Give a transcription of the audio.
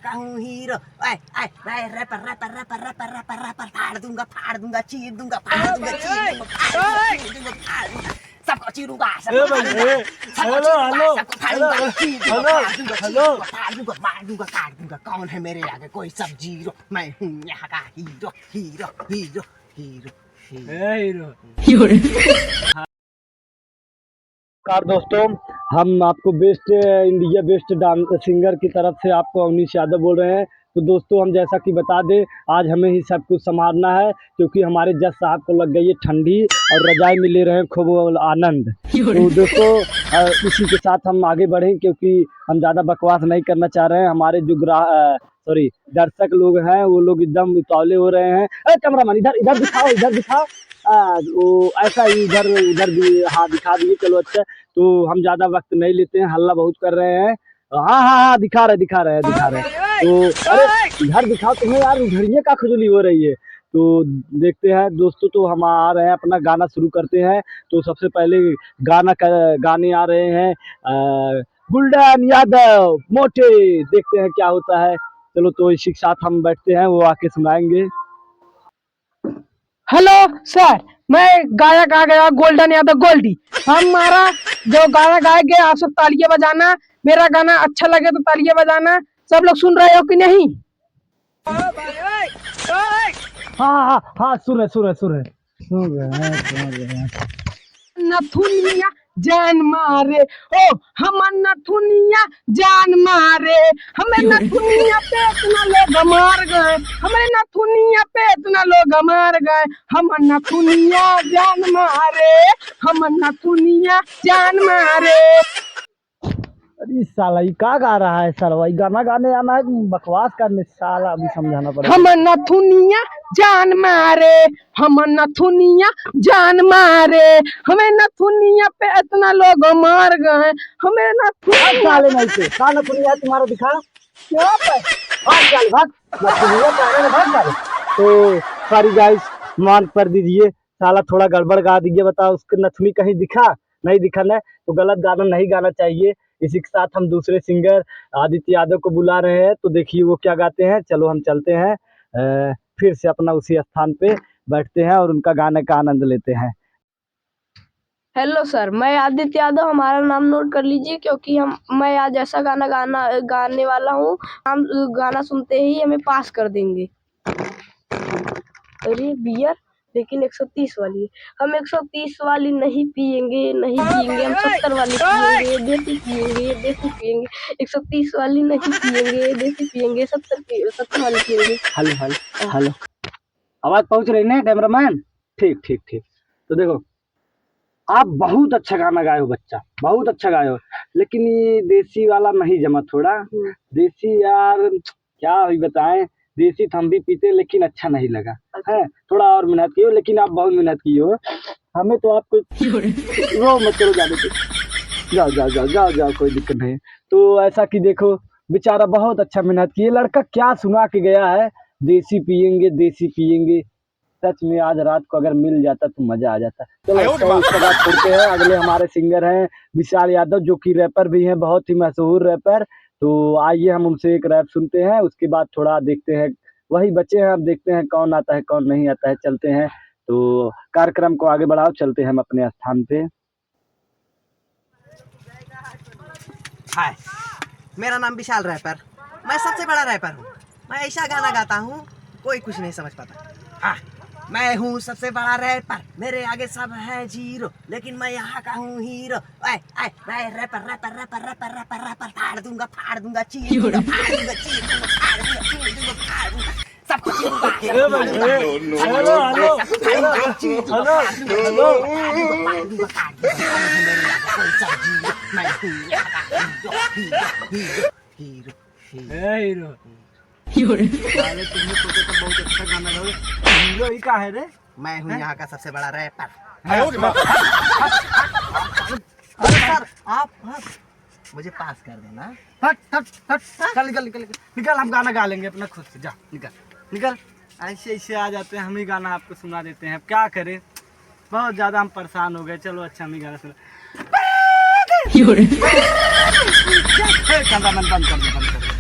का हूँ हीरो। मैं rapper rapper rapper rapper rapper rapper फाड़ दूंगा चीर दूंगा फाड़ दूंगा चीर दूंगा फाड़ दूंगा फाड़ दूंगा सबको चीरूंगा सबको फाड़ दूंगा मार दूंगा काट दूंगा। कौन है मेरे आगे कोई सब जीरो। मैं हूँ यहाँ का hero hero hero hero hero. नमस्कार दोस्तों, हम आपको best India best dance singer की तरफ से आपको अवनीश यादव बोल रहे हैं। तो दोस्तों, हम जैसा कि बता दें, आज हमें ही सब कुछ संभालना है क्योंकि हमारे जज साहब को लग गई है ठंडी और रजाई में ले रहे हैं खूब आनंद। तो दोस्तों, इसी के साथ हम आगे बढ़ें क्योंकि हम ज़्यादा बकवास नहीं करना चाह रहे हैं। हमारे जो दर्शक लोग हैं वो लोग एकदम उतावले हो रहे हैं। अरे कैमरामैन, इधर दिखाओ, इधर दिखाओ। वो ऐसा ही इधर उधर भी, हाँ दिखा दिए, चलो अच्छा। तो हम ज़्यादा वक्त नहीं लेते हैं, हल्ला बहुत कर रहे हैं। हाँ, दिखा रहे हैं। तो अरे इधर दिखाओ तुम्हें यार, उधर ये का खुजली हो रही है। तो देखते हैं दोस्तों, तो हम आ रहे हैं, अपना गाना शुरू करते हैं। तो सबसे पहले गाने आ रहे हैं गुल्डन यादव मोटे, देखते हैं क्या होता है। चलो, तो इसी के साथ हम बैठते हैं, वो आके सुनाएंगे। हेलो सर, मैं गायक आ गया गोल्डन यादव गोल्डी। हमारा जो गाना गाएंगे, आप सब तालियां बजाना। मेरा गाना अच्छा लगे तो तालियां बजाना। सब लोग सुन रहे हो कि नहीं? हाँ, सुन रहे हैं। नथुनिया जान मारे ओ, हम नथुनिया जान मारे। हमें नथुनिया पे इतना लोग मार गए, हमें नथुनिया पे इतना लोग मार गए। हम नथुनिया जान मारे, हम नथुनिया जान मारे। अरे साला ये क्या गा रहा है साला? ये गाना गाने आना है कि बकवास करने? साला अभी समझाना पड़ेगा। हम नथुनिया जान मारे, हम नथुनिया जान मारे। हमें नथुनिया पे इतना लोग मार गए, हमें नथुनिया नहीं से कहाँ नथुनिया तुम्हारा दिखा क्या पे? भाग नथुनिया कहने में भाग साले। तो सॉरी गाइस, मान कर दीजिए, साला थोड़ा गड़बड़ गा दीजिए। बताओ, उसके नथुनी कहीं दिखा? नहीं दिखा ना, तो गलत गाना नहीं गाना चाहिए। इसी के साथ हम दूसरे सिंगर आदित्य यादव को बुला रहे हैं, तो देखिए वो क्या गाते हैं। चलो हम चलते हैं, फिर से अपना उसी स्थान पे बैठते हैं और उनका गाने का आनंद लेते हैं। हेलो सर, मैं आदित्य यादव, हमारा नाम नोट कर लीजिए क्योंकि मैं आज ऐसा गाना गाने वाला हूँ, हम गाना सुनते ही हमें पास कर देंगे। अरे बियर, लेकिन 130 वाली है। हम 130 वाली नहीं पिएंगे, हम 70 वाली पिएंगे, देसी पिएंगे। 130 वाली नहीं पिएंगे, देसी पिएंगे, 70 वाली पिएंगे। हेलो, आवाज पहुंच रही है कैमरामैन? ठीक। तो देखो, आप बहुत अच्छा गाना गाए हो बच्चा, बहुत अच्छा गाए हो, लेकिन ये देसी वाला नहीं जमा थोड़ा। देसी यार क्या ही बताएं, देसी हम भी पीते लेकिन अच्छा नहीं लगा है। थोड़ा और मेहनत की हो, लेकिन आप बहुत मेहनत की हो। हमें तो आपको रो मत करो, जाओ, कोई दिक्कत नहीं। तो ऐसा कि देखो, बेचारा बहुत अच्छा मेहनत की, लड़का क्या सुना के गया है, देसी पिएंगे। सच में आज रात को अगर मिल जाता तो मजा आ जाता। चलो उसके बाद छोड़ते हैं। अगले हमारे सिंगर हैं विशाल यादव, जो कि रैपर भी हैं, बहुत ही मशहूर रैपर। तो आइए हम उनसे एक रैप सुनते हैं, उसके बाद थोड़ा देखते हैं, वही बच्चे हैं, अब देखते हैं कौन आता है कौन नहीं आता है। चलते हैं, तो कार्यक्रम को आगे बढ़ाओ, चलते हैं हम अपने स्थान पे। हाय, मेरा नाम विशाल रैपर, मैं सबसे बड़ा रैपर हूँ। मैं ऐसा गाना गाता हूँ कोई कुछ नहीं समझ पाता। मैं हूँ सबसे बड़ा रैपर, मेरे आगे सब है जीरो, लेकिन मैं यहाँ का हूँ हीरो। मैं rapper rapper rapper rapper rapper rapper फाड़ दूंगा चीर दूंगा फाड़ दूंगा चीर दूंगा फाड़ दूंगा चीर दूंगा फाड़ दूंगा सबको बहुत अच्छा गाना हीरो ही का है रे? मैं हूँ यहाँ का सबसे बड़ा रैपर। सर आप मुझे पास कर देना। चल निकल, हम गाना गा लेंगे अपना खुद से। जा निकल। ऐसे आ जाते हैं, हम ही गाना आपको सुना देते हैं। अब क्या करें, बहुत ज्यादा हम परेशान हो गए। चलो अच्छा, हम ही गाना सुना। कैमरामैन बंद कर दो।